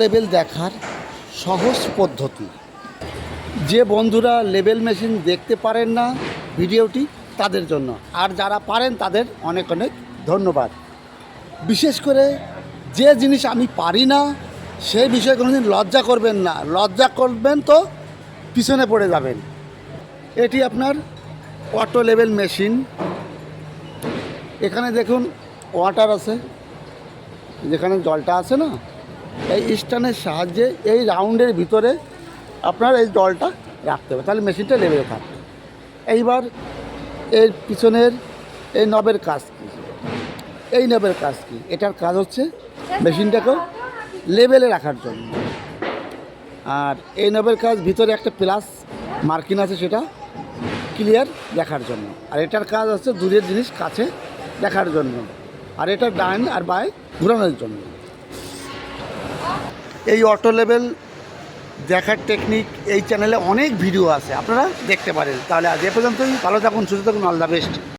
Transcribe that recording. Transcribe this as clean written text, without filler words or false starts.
Level দেখার সহজ পদ্ধতি। যে বন্ধুরা লেভেল মেশিন দেখতে পারেন না ভিডিওটি তাদের জন্য, আর যারা পারেন তাদের অনেক অনেক ধন্যবাদ। বিশেষ করে যে জিনিস আমি পারি না সেই বিষয়ে কোনোদিন লজ্জা করবেন না, লজ্জা করবেন তো পিছনে পড়ে যাবেন। এটি আপনার অটো লেভেল মেশিন। এখানে দেখুন ওয়াটার আছে, যেখানে জলটা আছে না, এই স্ট্যান্ডের সাহায্যে এই রাউন্ডের ভিতরে আপনার এই জলটা রাখতে হবে, তাহলে মেশিনটা লেভেলে থাকবে। এইবার এর পিছনের এই নবের কাজ কী, এই নবের কাজ কী? এটার কাজ হচ্ছে মেশিনটাকেও লেভেলে রাখার জন্য। আর এই নবের কাজ ভিতরে একটা প্লাস মার্কিং আছে, সেটা ক্লিয়ার দেখার জন্য। আর এটার কাজ হচ্ছে দূরের জিনিস কাছে দেখার জন্য। আর এটা ডান আর বাঁয়ে ঘোরানোর জন্য। এই অটো লেভেল দেখার টেকনিক এই চ্যানেলে অনেক ভিডিও আছে, আপনারা দেখতে পারেন। তাহলে আজ এ পর্যন্তই, ভালো থাকুন, সুস্থ থাকুন, অল দ্য বেস্ট।